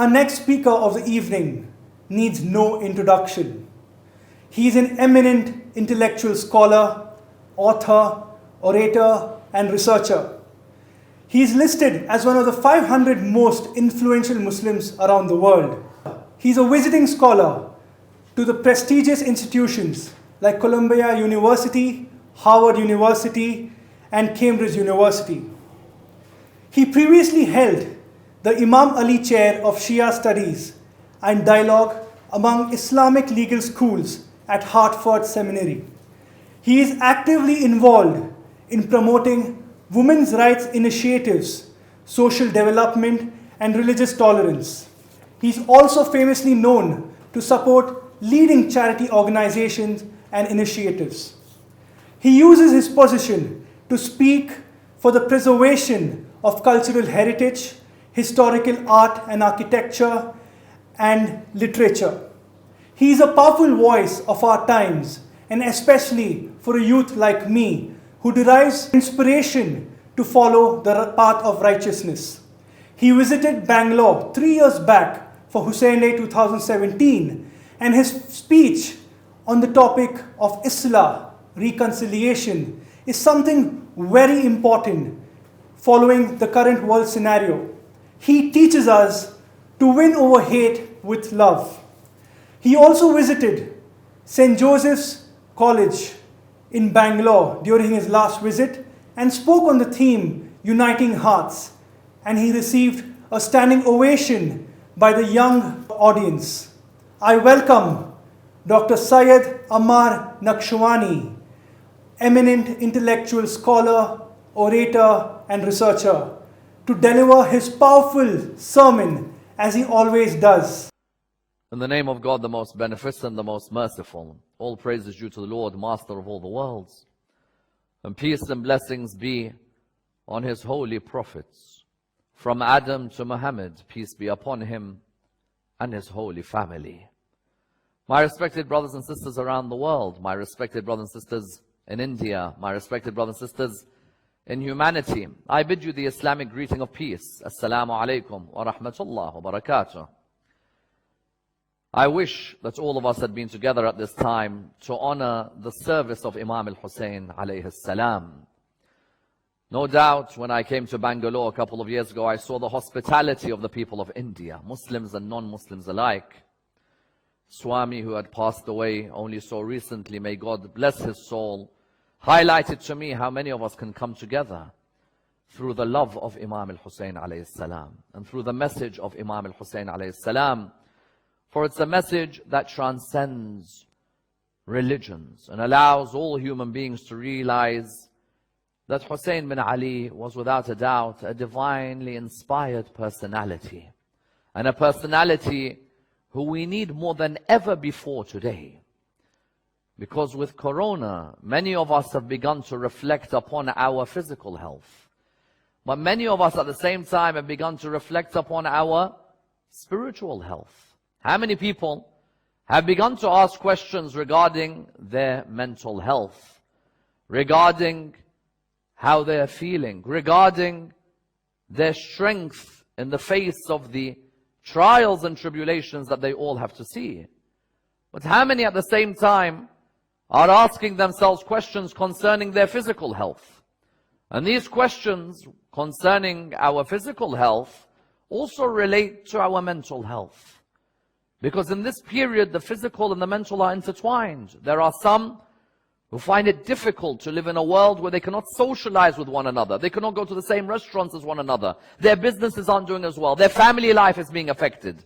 Our next speaker of the evening needs no introduction. He is an eminent intellectual scholar, author, orator, and researcher. He is listed as one of the 500 most influential Muslims around the world. He is a visiting scholar to the prestigious institutions like Columbia University, Harvard University, and Cambridge University. He previously held the Imam Ali Chair of Shia Studies and Dialogue among Islamic legal schools at Hartford Seminary. He is actively involved in promoting women's rights initiatives, social development, and religious tolerance. He is also famously known to support leading charity organizations and initiatives. He uses his position to speak for the preservation of cultural heritage, historical art and architecture, and literature. He is a powerful voice of our times, and especially for a youth like me who derives inspiration to follow the path of righteousness. He visited Bangalore 3 years back for Hussain Day 2017, and his speech on the topic of Islah, reconciliation, is something very important following the current world scenario. He teaches us to win over hate with love. He also visited St. Joseph's College in Bangalore during his last visit and spoke on the theme Uniting Hearts, and he received a standing ovation by the young audience. I welcome Dr. Syed Ammar Nakshawani, eminent intellectual scholar, orator, and researcher, to deliver his powerful sermon as he always does. In the name of God, the most beneficent, the most merciful, all praise is due to the Lord, Master of all the worlds. And peace and blessings be on his holy prophets. From Adam to Muhammad, peace be upon him and his holy family. My respected brothers and sisters around the world, my respected brothers and sisters in India, my respected brothers and sisters in humanity, I bid you the Islamic greeting of peace. Assalamu alaikum wa rahmatullah wa barakatuh. I wish that all of us had been together at this time to honor the service of Imam Hussain alayhi salam. No doubt when I came to Bangalore a couple of years ago, I saw the hospitality of the people of India, Muslims and non-Muslims alike. Swami, who had passed away only so recently, may God bless his soul, highlighted to me how many of us can come together through the love of Imam Hussain alayhi salam and through the message of Imam Hussain alayhi salam. For it's a message that transcends religions and allows all human beings to realize that Hussain bin Ali was without a doubt a divinely inspired personality, and a personality who we need more than ever before today. Because with Corona, many of us have begun to reflect upon our physical health. But many of us at the same time have begun to reflect upon our spiritual health. How many people have begun to ask questions regarding their mental health, regarding how they are feeling, regarding their strength in the face of the trials and tribulations that they all have to see? But how many at the same time are asking themselves questions concerning their physical health? And these questions concerning our physical health also relate to our mental health. Because in this period, the physical and the mental are intertwined. There are some who find it difficult to live in a world where they cannot socialize with one another. They cannot go to the same restaurants as one another. Their businesses aren't doing as well. Their family life is being affected.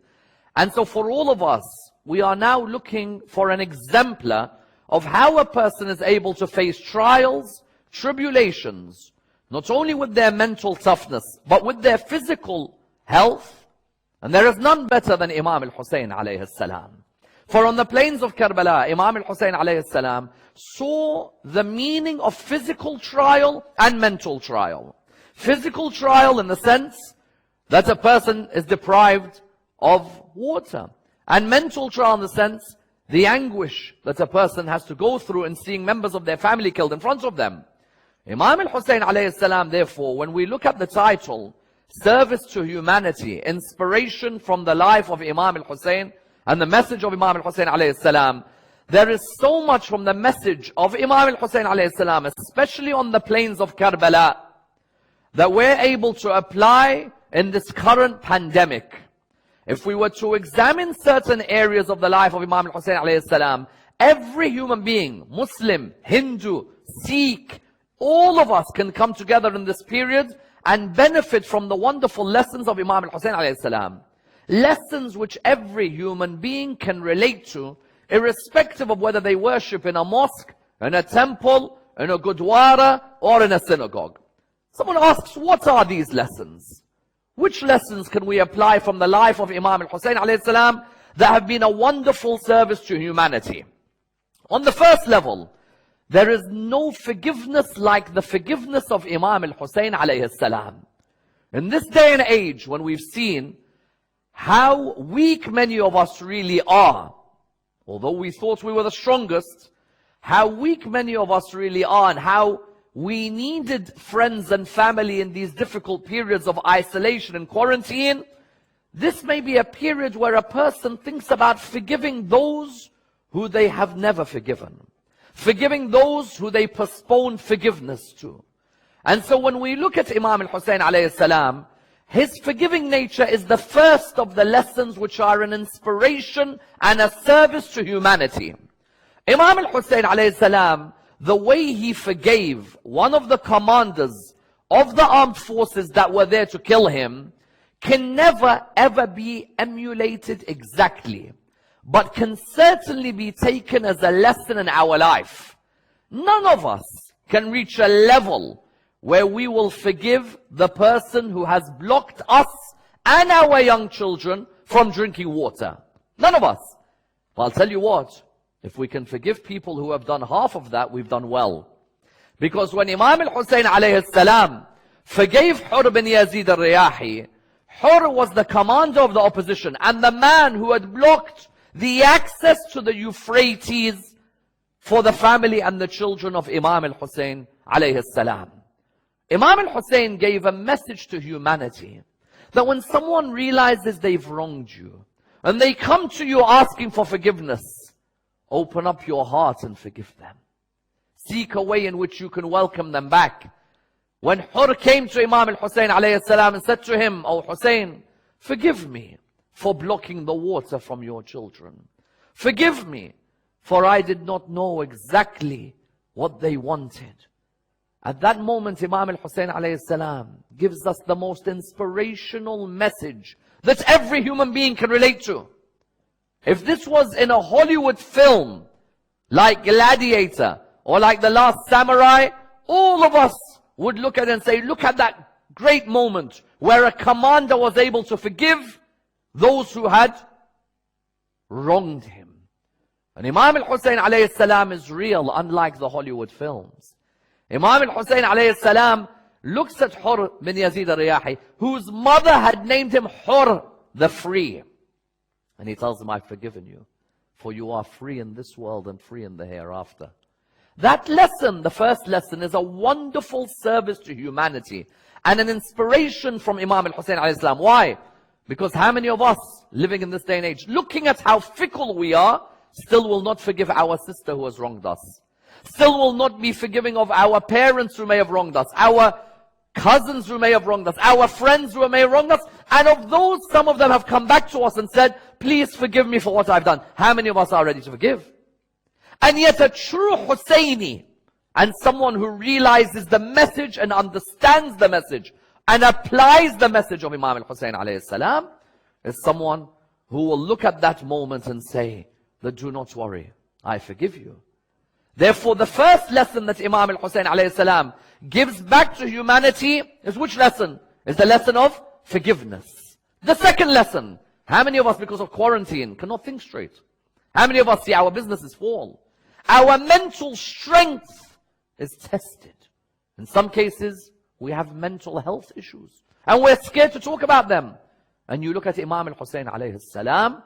And so for all of us, we are now looking for an exemplar of how a person is able to face trials, tribulations, not only with their mental toughness, but with their physical health. And there is none better than Imam Hussain alayhi salam. For on the plains of Karbala, Imam Hussain alayhi salam saw the meaning of physical trial and mental trial. Physical trial in the sense that a person is deprived of water. And mental trial in the sense the anguish that a person has to go through in seeing members of their family killed in front of them. Imam Hussain alayhi salam, therefore, when we look at the title, service to humanity, inspiration from the life of Imam Hussain and the message of Imam Hussain alayhi salam, there is so much from the message of Imam Hussain alayhi salam, especially on the plains of Karbala, that we're able to apply in this current pandemic. If we were to examine certain areas of the life of Imam Hussain alayhi salam, every human being, Muslim, Hindu, Sikh, all of us can come together in this period and benefit from the wonderful lessons of Imam Hussain alayhi salam. Lessons which every human being can relate to, irrespective of whether they worship in a mosque, in a temple, in a gurdwara, or in a synagogue. Someone asks, what are these lessons? Which lessons can we apply from the life of Imam Hussain alayhi salam that have been a wonderful service to humanity? On the first level, there is no forgiveness like the forgiveness of Imam Hussain alayhi salam. In this day and age, when we've seen how weak many of us really are, although we thought we were the strongest, how weak many of us really are, and how we needed friends and family in these difficult periods of isolation and quarantine, this may be a period where a person thinks about forgiving those who they have never forgiven, forgiving those who they postpone forgiveness to. And so when we look at Imam Hussain alayhi salam, his forgiving nature is the first of the lessons which are an inspiration and a service to humanity. Imam Hussain alayhi salam, the way he forgave one of the commanders of the armed forces that were there to kill him can never ever be emulated exactly, but can certainly be taken as a lesson in our life. None of us can reach a level where we will forgive the person who has blocked us and our young children from drinking water. None of us. But I'll tell you what, if we can forgive people who have done half of that, we've done well. Because when Imam Hussain alayhi salam forgave Hur bin Yazid al-Riyahi, Hur was the commander of the opposition and the man who had blocked the access to the Euphrates for the family and the children of Imam Hussain alayhi salam. Imam Hussain gave a message to humanity that when someone realizes they've wronged you and they come to you asking for forgiveness, open up your heart and forgive them. Seek a way in which you can welcome them back. When Hur came to Imam Hussain alayhi salam and said to him, "Oh Hussain, forgive me for blocking the water from your children. Forgive me, for I did not know exactly what they wanted." At that moment, Imam Hussain alayhi salam gives us the most inspirational message that every human being can relate to. If this was in a Hollywood film, like Gladiator, or like The Last Samurai, all of us would look at it and say, look at that great moment where a commander was able to forgive those who had wronged him. And Imam Hussain alayhi salam is real, unlike the Hollywood films. Imam Hussain alayhi salam looks at Hur bin Yazid al-Riyahi, whose mother had named him Hur, the free. And he tells him, I've forgiven you, for you are free in this world and free in the hereafter. That lesson, the first lesson, is a wonderful service to humanity and an inspiration from Imam Hussain alayhi salam. Why? Because how many of us living in this day and age, looking at how fickle we are, still will not forgive our sister who has wronged us? Still will not be forgiving of our parents who may have wronged us, our cousins who may have wronged us, our friends who may have wronged us, and of those, some of them have come back to us and said, please forgive me for what I've done. How many of us are ready to forgive? And yet a true Hussaini, and someone who realizes the message and understands the message and applies the message of Imam Hussain alayhi salam, is someone who will look at that moment and say, that do not worry, I forgive you. Therefore, the first lesson that Imam Hussain alayhi salam gives back to humanity is which lesson? Is the lesson of forgiveness. The second lesson, how many of us, because of quarantine, cannot think straight? How many of us see our businesses fall? Our mental strength is tested. In some cases, we have mental health issues, and we're scared to talk about them. And you look at Imam Hussain alayhi salam,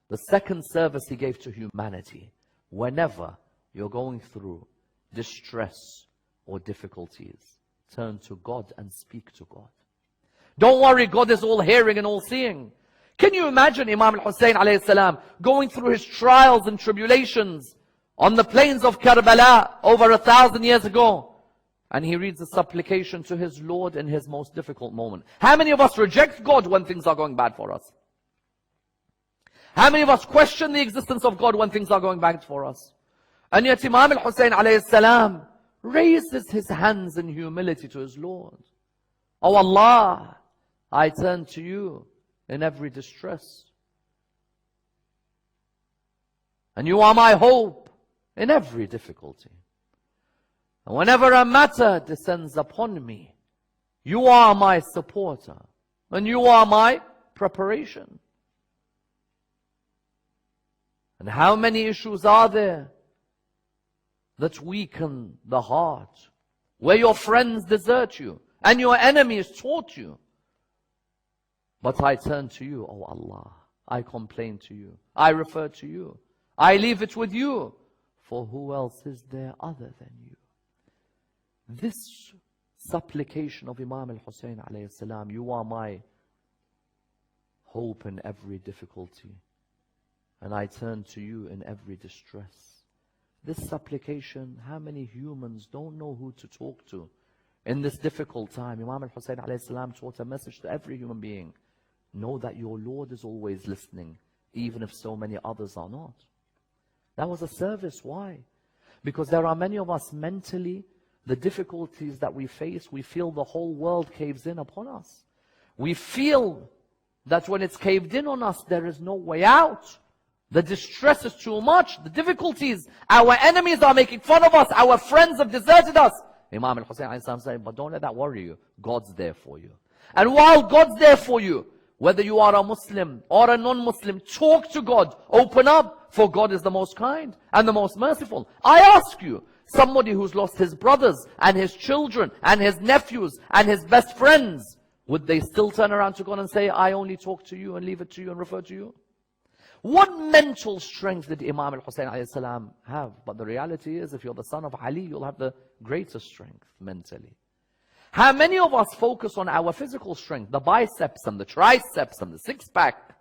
the second service he gave to humanity. Whenever you're going through distress or difficulties, turn to God and speak to God. Don't worry, God is all hearing and all seeing. Can you imagine Imam Hussain alayhi salam going through his trials and tribulations on the plains of Karbala over 1,000 years ago? And he reads a supplication to his Lord in his most difficult moment. How many of us reject God when things are going bad for us? How many of us question the existence of God when things are going bad for us? And yet Imam Hussain alayhi salam raises his hands in humility to his Lord. Oh Allah, I turn to you in every distress. And you are my hope in every difficulty. And whenever a matter descends upon me, you are my supporter. And you are my preparation. And how many issues are there that weaken the heart? Where your friends desert you and your enemies taunt you. But I turn to you, oh Allah. I complain to you. I refer to you. I leave it with you. For who else is there other than you? This supplication of Imam al-Hussain alayhi salam, you are my hope in every difficulty. And I turn to you in every distress. This supplication, how many humans don't know who to talk to in this difficult time? Imam al-Hussain alayhi salam taught a message to every human being. Know that your Lord is always listening, even if so many others are not. That was a service. Why? Because there are many of us mentally, the difficulties that we face, we feel the whole world caves in upon us. We feel that when it's caved in on us, there is no way out. The distress is too much. The difficulties, our enemies are making fun of us. Our friends have deserted us. Imam al-Hussain said, but don't let that worry you. God's there for you. And while God's there for you, whether you are a Muslim or a non-Muslim, talk to God. Open up, for God is the most kind and the most merciful. I ask you, somebody who's lost his brothers and his children and his nephews and his best friends, would they still turn around to God and say, I only talk to you and leave it to you and refer to you? What mental strength did Imam al-Hussain alayhi salam have? But the reality is, if you're the son of Ali, you'll have the greatest strength mentally. How many of us focus on our physical strength, the biceps and the triceps and the six-pack,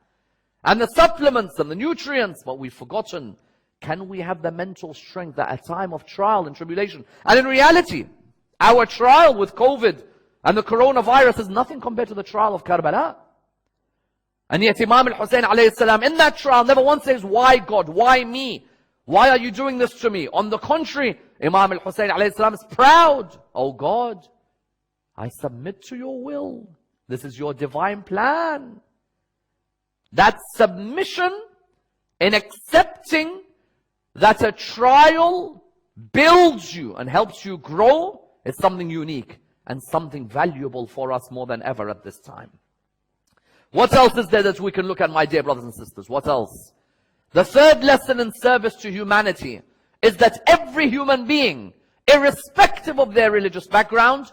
and the supplements and the nutrients, but we've forgotten, can we have the mental strength at a time of trial and tribulation? And in reality, our trial with COVID and the coronavirus is nothing compared to the trial of Karbala. And yet Imam al-Hussain alayhi salam in that trial never once says, why God? Why me? Why are you doing this to me? On the contrary, Imam al-Hussain alayhi salam is proud. Oh God, I submit to your will. This is your divine plan. That submission in accepting that a trial builds you and helps you grow is something unique and something valuable for us more than ever at this time. What else is there that we can look at, my dear brothers and sisters? What else? The third lesson in service to humanity is that every human being, irrespective of their religious background,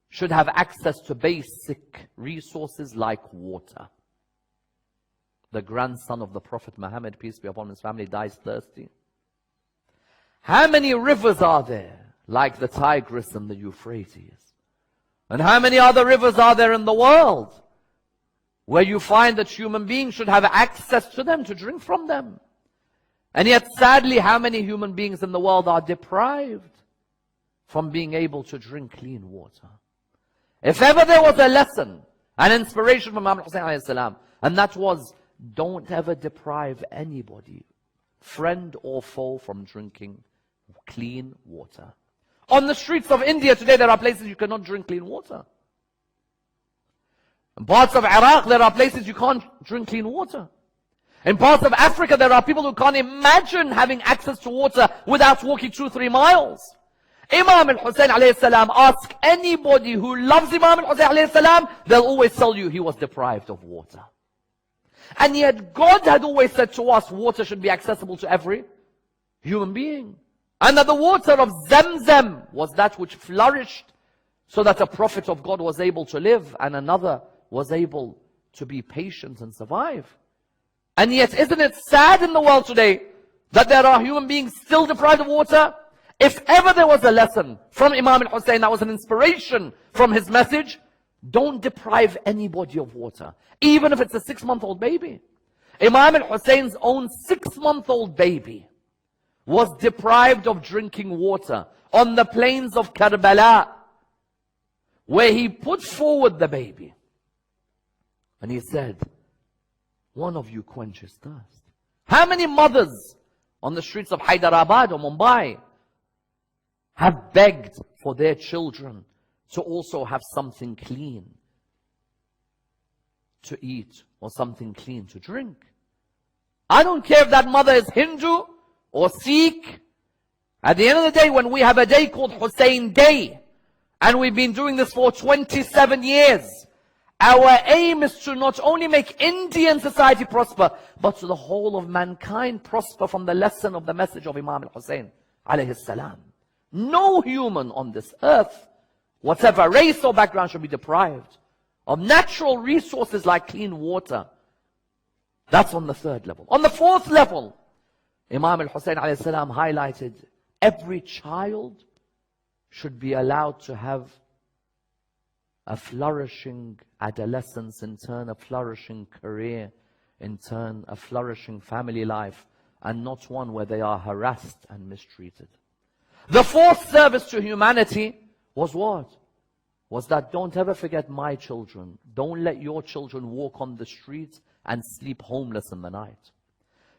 should have access to basic resources like water. The grandson of the Prophet Muhammad, peace be upon his family, dies thirsty. How many rivers are there, like the Tigris and the Euphrates? And how many other rivers are there in the world, where you find that human beings should have access to them, to drink from them? And yet, sadly, how many human beings in the world are deprived from being able to drink clean water? If ever there was a lesson, an inspiration from Imam Hussain alayhi salam, and that was, don't ever deprive anybody, friend or foe, from drinking clean water. On the streets of India today, there are places you cannot drink clean water. In parts of Iraq, there are places you can't drink clean water. In parts of Africa, there are people who can't imagine having access to water without walking 2-3 miles. Imam al-Hussain alayhi salam, ask anybody who loves Imam al-Hussain alayhi salam, they'll always tell you he was deprived of water. And yet God had always said to us, water should be accessible to every human being. And that the water of Zamzam was that which flourished, so that a prophet of God was able to live and another was able to be patient and survive. And yet, isn't it sad in the world today that there are human beings still deprived of water? If ever there was a lesson from Imam al-Hussain that was an inspiration from his message, Don't deprive anybody of water, even if it's a 6-month-old baby. Imam al-Hussein's own 6-month-old baby was deprived of drinking water on the plains of Karbala, where he put forward the baby. And he said, one of you quench his thirst. How many mothers on the streets of Hyderabad or Mumbai have begged for their children to also have something clean to eat or something clean to drink? I don't care if that mother is Hindu or Sikh. At the end of the day, when we have a day called Hussain Day, and we've been doing this for 27 years, our aim is to not only make Indian society prosper, but to the whole of mankind prosper from the lesson of the message of Imam Hussain alayhi salam. No human on this earth, whatever race or background, should be deprived of natural resources like clean water. That's on the 3rd level. On the 4th level, Imam Hussain alayhi salam highlighted every child should be allowed to have a flourishing adolescence, in turn a flourishing career, in turn a flourishing family life, and not one where they are harassed and mistreated. The 4th service to humanity was what? Was that don't ever forget my children. Don't let your children walk on the streets and sleep homeless in the night.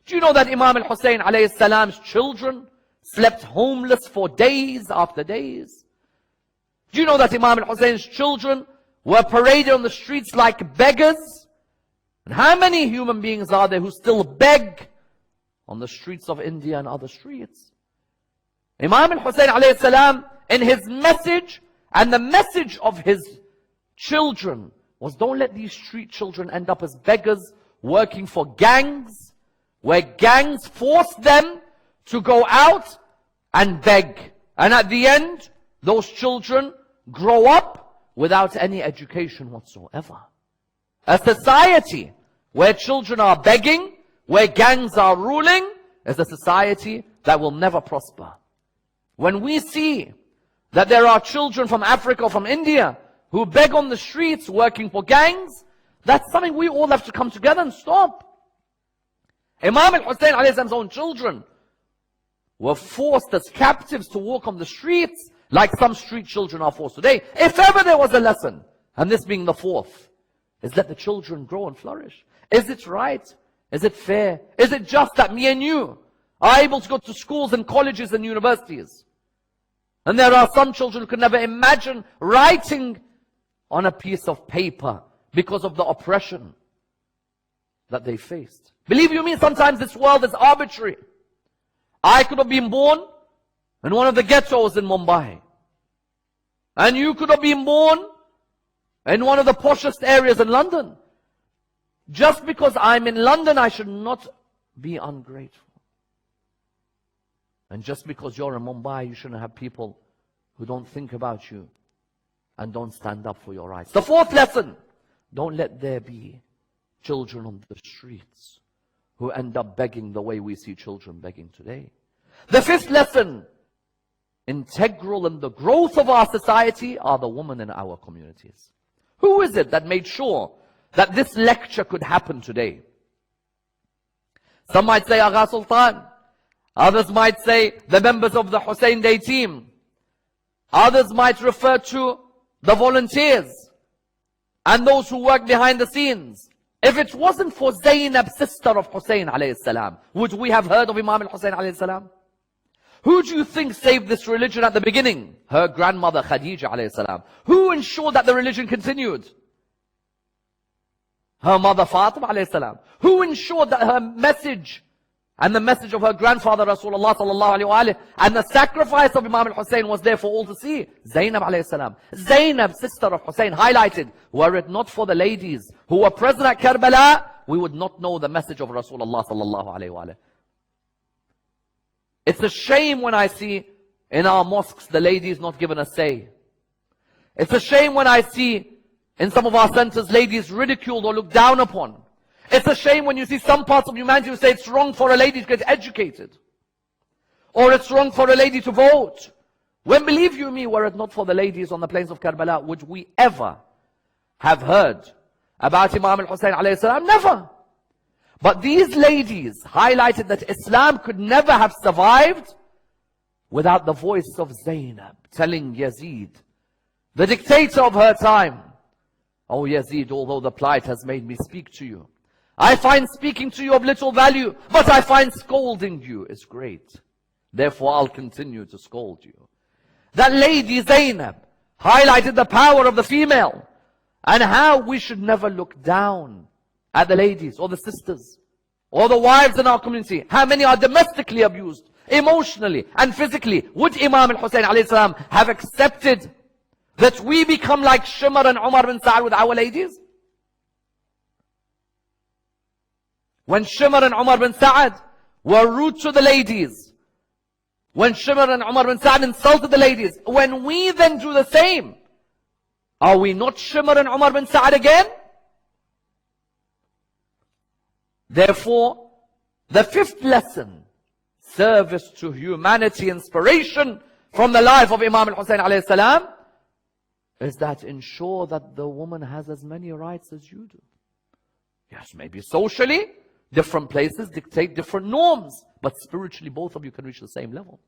Do you know that Imam al-Hussain alayhi salam's children slept homeless for days after days? Do you know that Imam al-Hussein's children were paraded on the streets like beggars? And how many human beings are there who still beg on the streets of India and other streets? Imam al-Hussain alayhi salam, in his message and the message of his children, was don't let these street children end up as beggars working for gangs, where gangs force them to go out and beg. And at the end, those children grow up without any education whatsoever. A society where children are begging, where gangs are ruling, is a society that will never prosper. When we see that there are children from Africa or from India who beg on the streets working for gangs, that's something we all have to come together and stop. Imam al-Hussain alayhi salam's own children were forced as captives to walk on the streets like some street children are forced today. If ever there was a lesson, and this being the 4th, is let the children grow and flourish. Is it right? Is it fair? Is it just that me and you are able to go to schools and colleges and universities, and there are some children who could never imagine writing on a piece of paper because of the oppression that they faced? Believe you me, sometimes this world is arbitrary. I could have been born in one of the ghettos in Mumbai, and you could have been born in one of the poshest areas in London. Just because I'm in London, I should not be ungrateful. And just because you're in Mumbai, you shouldn't have people who don't think about you and don't stand up for your rights. The 4th lesson, don't let there be children on the streets who end up begging the way we see children begging today. The 5th lesson, integral in the growth of our society, are the women in our communities. Who is it that made sure that this lecture could happen today? Some might say Aga Sultan. Others might say the members of the Hussain Day team. Others might refer to the volunteers and those who work behind the scenes. If it wasn't for Zainab, sister of Hussain alayhi salam, would we have heard of Imam al-Hussain alayhi salam? Who do you think saved this religion at the beginning? Her grandmother Khadija alayhi salam. Who ensured that the religion continued? Her mother Fatima alayhi salam. Who ensured that her message and the message of her grandfather Rasulullah sallallahu alayhi wa alayhi, and the sacrifice of Imam al-Hussain was there for all to see? Zainab alayhi salam. Zainab, sister of Hussain, highlighted, were it not for the ladies who were present at Karbala, we would not know the message of Rasulullah sallallahu alayhi wa alayhi. It's a shame when I see in our mosques the ladies not given a say. It's a shame when I see in some of our centers ladies ridiculed or looked down upon. It's a shame when you see some parts of humanity who say it's wrong for a lady to get educated, or it's wrong for a lady to vote. When, believe you me, were it not for the ladies on the plains of Karbala, would we ever have heard about Imam Hussain alayhi salam? Never. But these ladies highlighted that Islam could never have survived without the voice of Zainab telling Yazid, the dictator of her time, "Oh Yazid, although the plight has made me speak to you, I find speaking to you of little value, but I find scolding you is great. Therefore I'll continue to scold you." That lady Zainab highlighted the power of the female and how we should never look down at the ladies or the sisters or the wives in our community. How many are domestically abused, emotionally and physically? Would Imam Hussain alayhi salam have accepted that we become like Shimr and Umar bin Sa'ad with our ladies? When Shimr and Umar bin Sa'ad were rude to the ladies, when Shimr and Umar bin Sa'ad insulted the ladies, when we then do the same, are we not Shimr and Umar bin Sa'ad again? Therefore, the fifth lesson, service to humanity, inspiration from the life of Imam Hussain alayhi salam, is that ensure that the woman has as many rights as you do. Yes, maybe socially, different places dictate different norms, but spiritually both of you can reach the same level.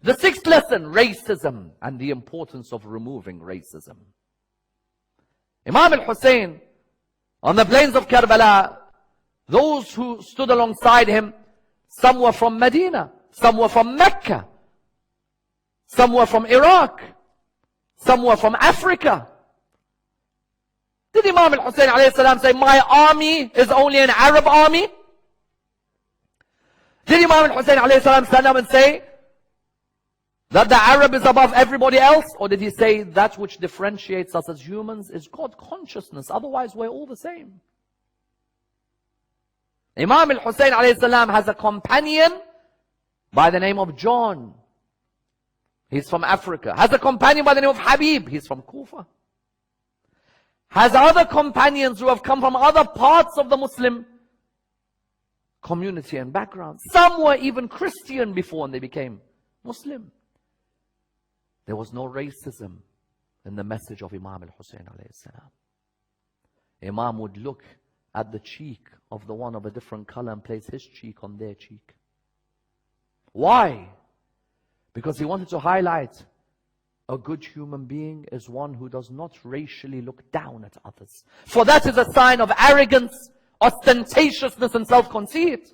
The sixth lesson, racism and the importance of removing racism. Imam al-Hussein, on the plains of Karbala, those who stood alongside him, some were from Medina, some were from Mecca, some were from Iraq, some were from Africa. Did Imam al-Hussain alayhi salam say, "My army is only an Arab army"? Did Imam al-Hussain alayhi salam stand up and say that the Arab is above everybody else? Or did he say that which differentiates us as humans is God consciousness, otherwise we're all the same? Imam al-Hussain alayhi salam has a companion by the name of John. He's from Africa. Has a companion by the name of Habib. He's from Kufa. Has other companions who have come from other parts of the Muslim community and background. Some were even Christian before and they became Muslim. There was no racism in the message of Imam al-Hussain alayhi salam. Imam would look at the cheek of the one of a different color and place his cheek on their cheek. Why? Because he wanted to highlight a good human being is one who does not racially look down at others. For that is a sign of arrogance, ostentatiousness and self-conceit.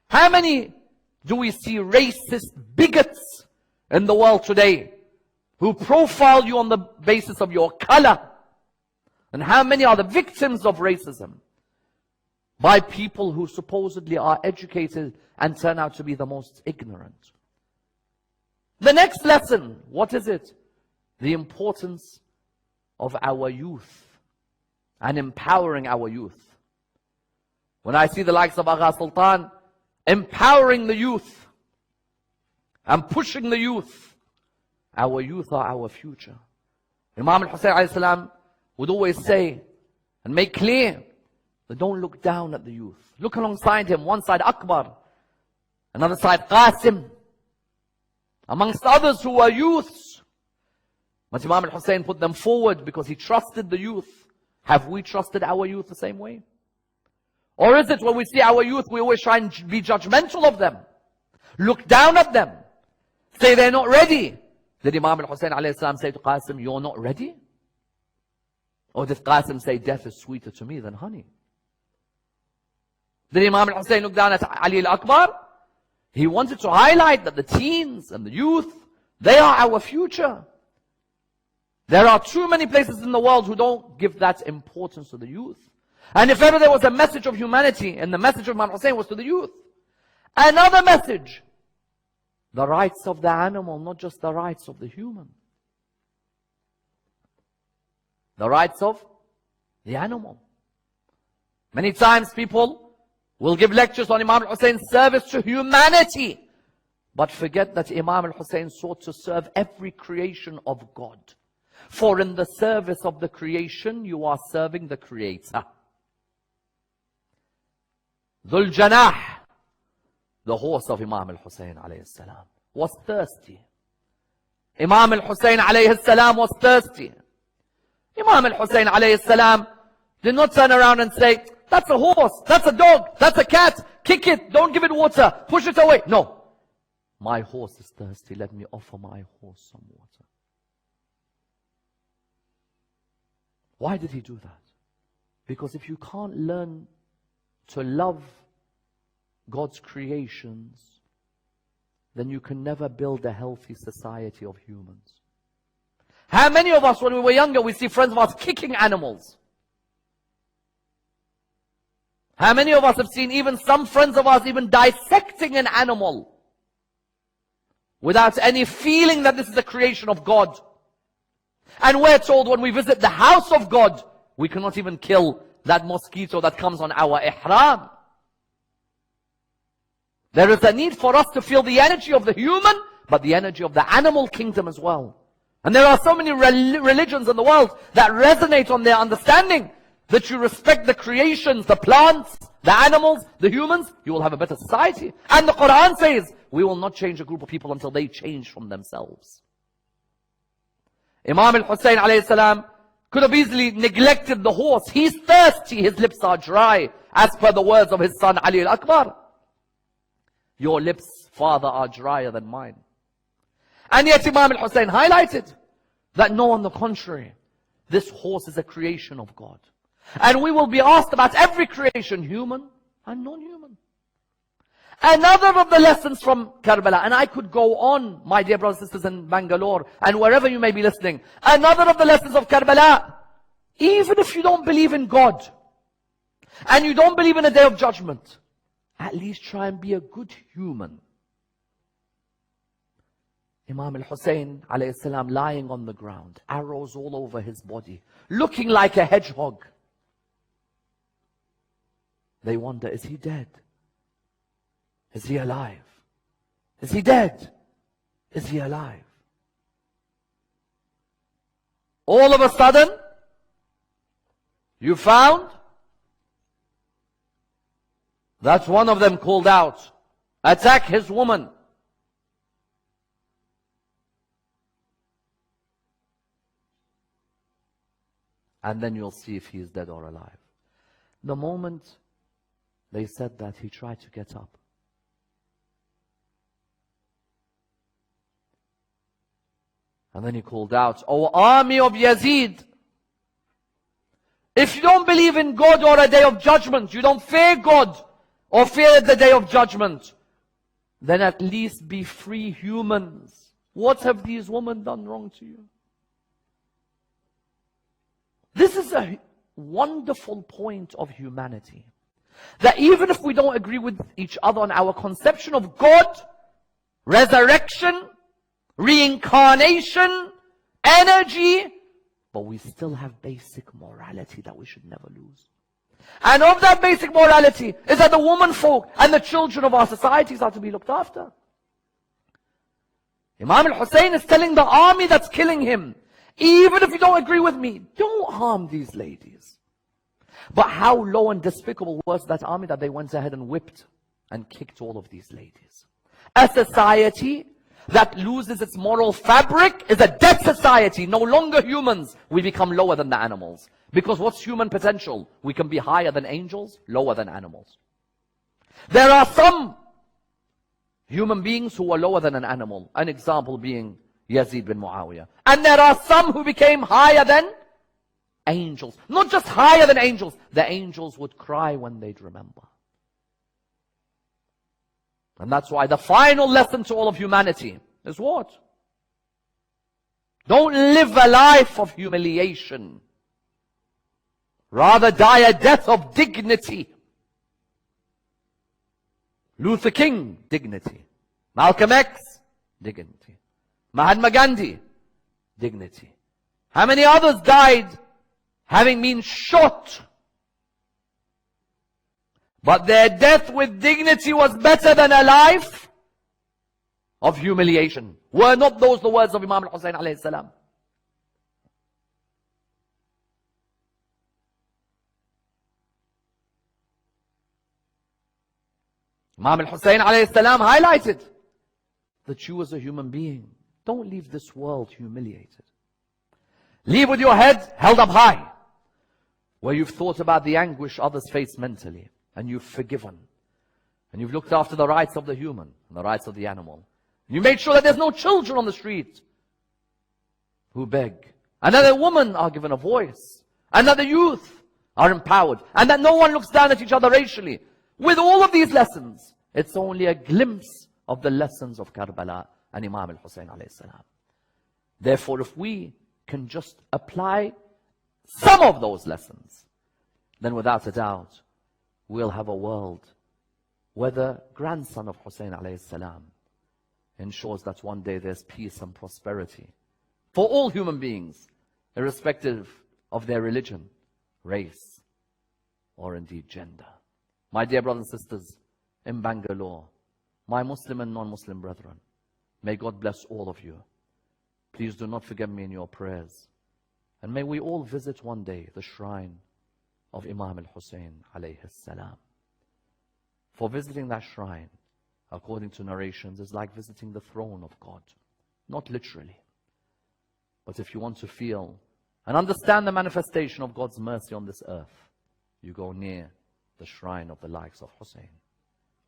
How many do we see racist bigots in the world today who profile you on the basis of your color? And how many are the victims of racism by people who supposedly are educated and turn out to be the most ignorant? The next lesson, what is it? The importance of our youth and empowering our youth. When I see the likes of Aga Sultan empowering the youth and pushing the youth, our youth are our future. Imam Hussain alayhi salam would always say and make clear that don't look down at the youth. Look alongside him, one side Akbar, another side Qasim, amongst others who were youths. But Imam al-Hussain put them forward because he trusted the youth. Have we trusted our youth the same way? Or is it when we see our youth, we always try and be judgmental of them, look down at them, say they're not ready? Did Imam al-Hussain alayhi salam say to Qasim, "You're not ready"? Or did Qasim say, "Death is sweeter to me than honey"? Did Imam al-Hussain look down at Ali al-Akbar? He wanted to highlight that the teens and the youth, they are our future. There are too many places in the world who don't give that importance to the youth. And if ever there was a message of humanity, and the message of Imam Hussain was to the youth. Another message, the rights of the animal, not just the rights of the human. The rights of the animal. Many times people will give lectures on Imam al-Hussein's service to humanity, but forget that Imam al-Hussain sought to serve every creation of God. For in the service of the creation, you are serving the Creator. Dhul Janah, the horse of Imam al-Hussain alayhi salam, was thirsty. Imam al-Hussain alayhi salam was thirsty. Imam Hussain alayhi salam did not turn around and say, that's a horse, that's a dog, that's a cat, kick it, don't give it water, push it away. No. My horse is thirsty, let me offer my horse some water. Why did he do that? Because if you can't learn to love God's creations, then you can never build a healthy society of humans. How many of us, when we were younger, we see friends of ours kicking animals? How many of us have seen even some friends of ours even dissecting an animal without any feeling that this is a creation of God? And we're told when we visit the house of God, we cannot even kill that mosquito that comes on our ihram. There is a need for us to feel the energy of the human, but the energy of the animal kingdom as well. And there are so many religions in the world that resonate on their understanding that you respect the creations, the plants, the animals, the humans, you will have a better society. And the Quran says, we will not change a group of people until they change from themselves. Imam Hussain alayhi salam could have easily neglected the horse. He's thirsty, his lips are dry, as per the words of his son Ali al-Akbar. Your lips, father, are drier than mine. And yet Imam Hussain highlighted that no, on the contrary, this horse is a creation of God. And we will be asked about every creation, human and non-human. Another of the lessons from Karbala, and I could go on, my dear brothers and sisters in Bangalore, and wherever you may be listening. Another of the lessons of Karbala, even if you don't believe in God, and you don't believe in a day of judgment, at least try and be a good human. Imam Hussain alayhi salam lying on the ground, arrows all over his body, looking like a hedgehog. They wonder, is he dead? Is he alive? Is he dead? Is he alive? All of a sudden, you found that one of them called out, attack his woman. And then you'll see if he is dead or alive. The moment they said that, he tried to get up. And then he called out, O army of Yazid, if you don't believe in God or a day of judgment, you don't fear God or fear the day of judgment, then at least be free humans. What have these women done wrong to you? This is a wonderful point of humanity. That even if we don't agree with each other on our conception of God, resurrection, reincarnation, energy, but we still have basic morality that we should never lose. And of that basic morality is that the woman folk and the children of our societies are to be looked after. Imam Hussain is telling the army that's killing him, even if you don't agree with me, don't harm these ladies. But how low and despicable was that army that they went ahead and whipped and kicked all of these ladies. A society that loses its moral fabric is a dead society, no longer humans. We become lower than the animals. Because what's human potential? We can be higher than angels, lower than animals. There are some human beings who are lower than an animal. An example being Yazid bin Muawiyah. And there are some who became higher than angels. Not just higher than angels. The angels would cry when they'd remember. And that's why the final lesson to all of humanity is what? Don't live a life of humiliation. Rather die a death of dignity. Luther King, dignity. Malcolm X, dignity. Mahatma Gandhi, dignity. How many others died having been shot? But their death with dignity was better than a life of humiliation. Were not those the words of Imam Hussain alayhi salam? Imam Hussain alayhi salam highlighted that you as a human being, don't leave this world humiliated. Leave with your head held up high, where you've thought about the anguish others face mentally, and you've forgiven, and you've looked after the rights of the human and the rights of the animal. You made sure that there's no children on the street who beg, and that the women are given a voice, and that the youth are empowered, and that no one looks down at each other racially. With all of these lessons, it's only a glimpse of the lessons of Karbala and Imam Hussain alayhi salam. Therefore, if we can just apply some of those lessons, then without a doubt, we'll have a world where the grandson of Hussain alayhi salam ensures that one day there's peace and prosperity for all human beings, irrespective of their religion, race, or indeed gender. My dear brothers and sisters in Bangalore, my Muslim and non-Muslim brethren, may God bless all of you. Please do not forget me in your prayers. And may we all visit one day the shrine of Imam Hussain alayhi salam. For visiting that shrine, according to narrations, is like visiting the throne of God. Not literally. But if you want to feel and understand the manifestation of God's mercy on this earth, you go near the shrine of the likes of Hussain.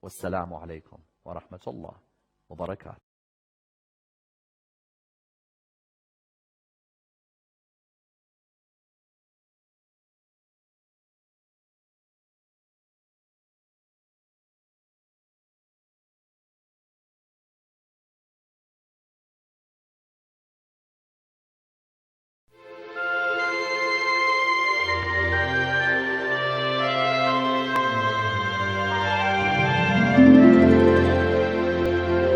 Wassalamu alaikum wa rahmatullah wa barakatuh.